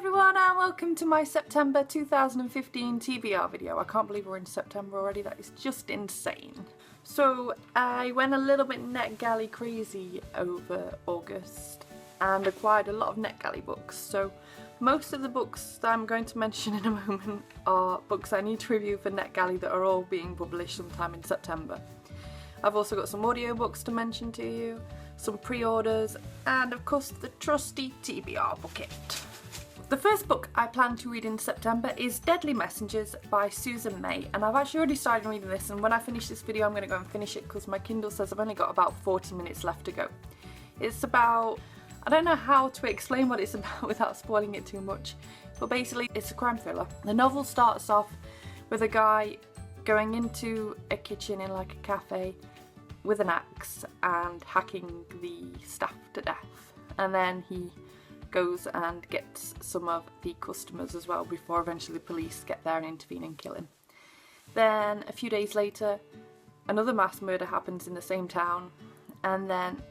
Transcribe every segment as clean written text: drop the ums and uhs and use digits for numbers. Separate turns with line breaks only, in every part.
everyone and welcome to my September 2015 TBR video. I can't believe we're in September already, that is just insane. So I went a little bit Netgalley crazy over August and acquired a lot of Netgalley books. So most of the books that I'm going to mention in a moment are books I need to review for Netgalley that are all being published sometime in September. I've also got some audiobooks to mention to you, some pre-orders, and of course the trusty TBR bucket. The first book I plan to read in September is Deadly Messengers by Susan May, and I've actually already started reading this, and when I finish this video I'm going to go and finish it because my Kindle says I've only got about 40 minutes left to go. It's about, I don't know how to explain what it's about without spoiling it too much, but basically it's a crime thriller. The novel starts off with a guy going into a kitchen in like a cafe with an axe and hacking the staff to death, and then he goes and gets some of the customers as well before eventually the police get there and intervene and kill him. Then a few days later another mass murder happens in the same town, and then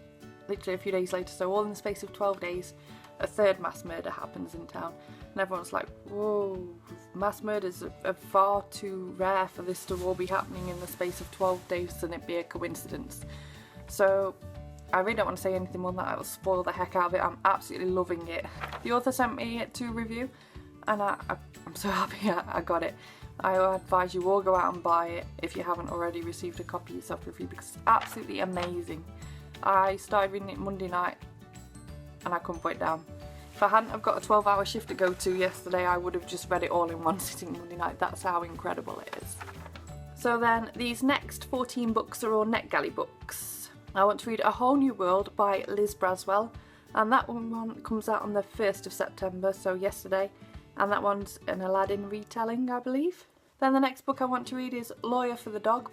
literally a few days later, so all in the space of 12 days, a third mass murder happens in town, and everyone's like, whoa, mass murders are far too rare for this to all be happening in the space of 12 days and it be a coincidence. So I really don't want to say anything more than that, I will spoil the heck out of it. I'm absolutely loving it. The author sent me it to review and I'm so happy I got it. I advise you all go out and buy it if you haven't already received a copy yourself for review because it's absolutely amazing. I started reading it Monday night and I couldn't put it down. If I hadn't have got a 12-hour shift to go to yesterday, I would have just read it all in one sitting Monday night. That's how incredible it is. So then these next 14 books are all Netgalley books. I want to read A Whole New World by Liz Braswell, and that one comes out on the 1st of September, so yesterday, and that one's an Aladdin retelling, I believe. Then the next book I want to read is Lawyer for the Dog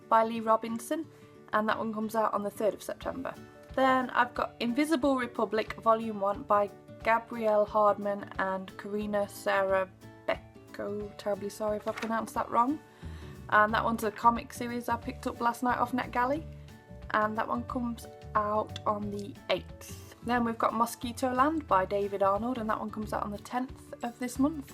by Lee Robinson, and that one comes out on the 3rd of September. Then I've got Invisible Republic Volume 1 by Gabrielle Hardman and Karina Sarah Becco, terribly sorry if I pronounced that wrong, and that one's a comic series I picked up last night off Netgalley, and that one comes out on the 8th. Then we've got Mosquito A Land by David Arnold, and that one comes out on the 10th of this month.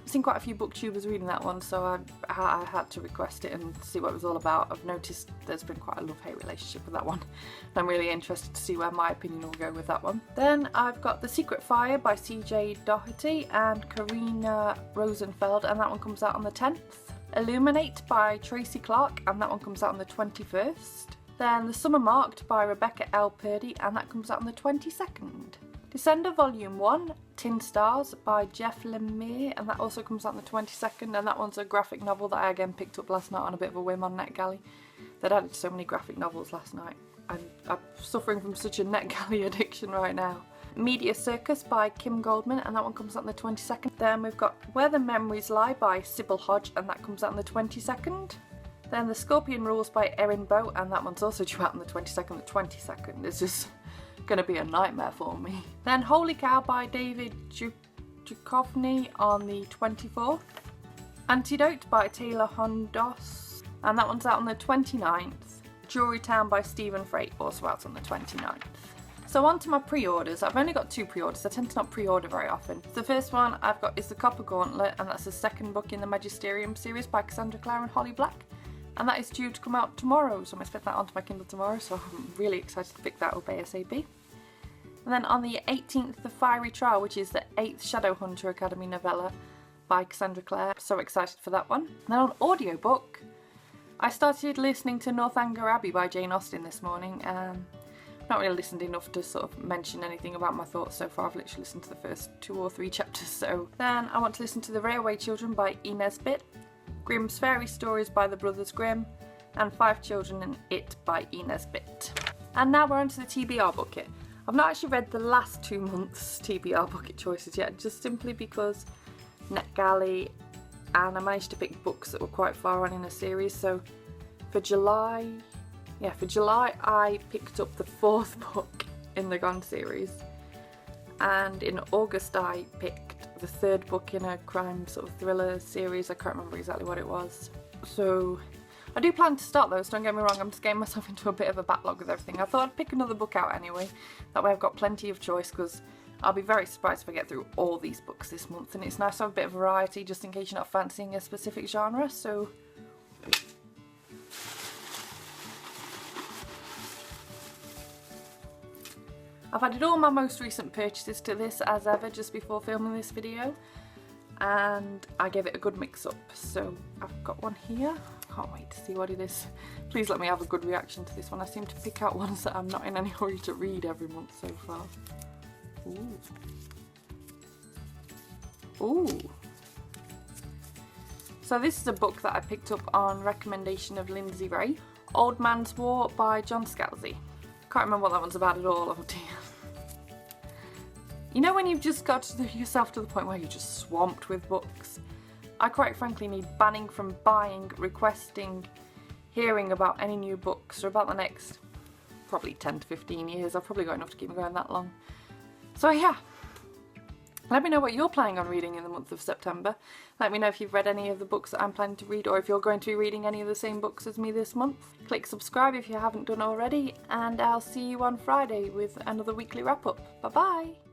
I've seen quite a few booktubers reading that one, so I had to request it and see what it was all about. I've noticed there's been quite a love-hate relationship with that one, and I'm really interested to see where my opinion will go with that one. Then I've got The Secret Fire by CJ Doherty and Karina Rosenfeld, and that one comes out on the 10th. Illuminate by Tracy Clark, and that one comes out on the 21st. Then The Summer Marked by Rebecca L. Purdy, and that comes out on the 22nd. Descender Volume 1, Tin Stars by Jeff Lemire, and that also comes out on the 22nd, and that one's a graphic novel that I again picked up last night on a bit of a whim on Netgalley. They'd added so many graphic novels last night, and I'm suffering from such a Netgalley addiction right now. Media Circus by Kim Goldman, and that one comes out on the 22nd. Then we've got Where the Memories Lie by Sybil Hodge, and that comes out on the 22nd. Then The Scorpion Rules by Erin Bow, and that one's also due out on the 22nd. The 22nd is just going to be a nightmare for me. Then Holy Cow by David Duchovny on the 24th. Antidote by Taylor Hondos, and that one's out on the 29th. Jury Town by Stephen Freight, also out on the 29th. So on to my pre-orders. I've only got 2 pre-orders. I tend to not pre-order very often. The first one I've got is The Copper Gauntlet, and that's the second book in the Magisterium series by Cassandra Clare and Holly Black. And that is due to come out tomorrow, so I'm going to put that onto my Kindle tomorrow, so I'm really excited to pick that up ASAP. And then on the 18th, The Fiery Trial, which is the 8th Shadowhunter Academy novella by Cassandra Clare. So excited for that one. And then on audiobook, I started listening to Northanger Abbey by Jane Austen this morning. I've not really listened enough to sort of mention anything about my thoughts so far. I've literally listened to the first 2 or 3 chapters. So then I want to listen to The Railway Children by Inez Bitt, Grimm's Fairy Stories by the Brothers Grimm, and 5 Children and It by Inez Bitt. And now we're on to the TBR bucket. I've not actually read the last 2 months' TBR bucket choices yet, just simply because Netgalley, and I managed to pick books that were quite far on in a series. So for July I picked up the 4th book in the Gone series, and in August I picked the 3rd book in a crime sort of thriller series. I can't remember exactly what it was. So I do plan to start those, don't get me wrong, I'm just getting myself into a bit of a backlog with everything. I thought I'd pick another book out anyway, that way I've got plenty of choice, because I'll be very surprised if I get through all these books this month, and it's nice to have a bit of variety just in case you're not fancying a specific genre, so... I've added all my most recent purchases to this as ever just before filming this video, and I gave it a good mix up. So I've got one here, can't wait to see what it is. Please let me have a good reaction to this one. I seem to pick out ones that I'm not in any hurry to read every month so far. Ooh. Ooh. So this is a book that I picked up on recommendation of Lindsay Ray. Old Man's War by John Scalzi. Can't remember what that one's about at all, oh dear. You know when you've just got yourself to the point where you're just swamped with books? I quite frankly need banning from buying, requesting, hearing about any new books for about the next probably 10 to 15 years. I've probably got enough to keep me going that long. So yeah, let me know what you're planning on reading in the month of September. Let me know if you've read any of the books that I'm planning to read, or if you're going to be reading any of the same books as me this month. Click subscribe if you haven't done already, and I'll see you on Friday with another weekly wrap up. Bye bye!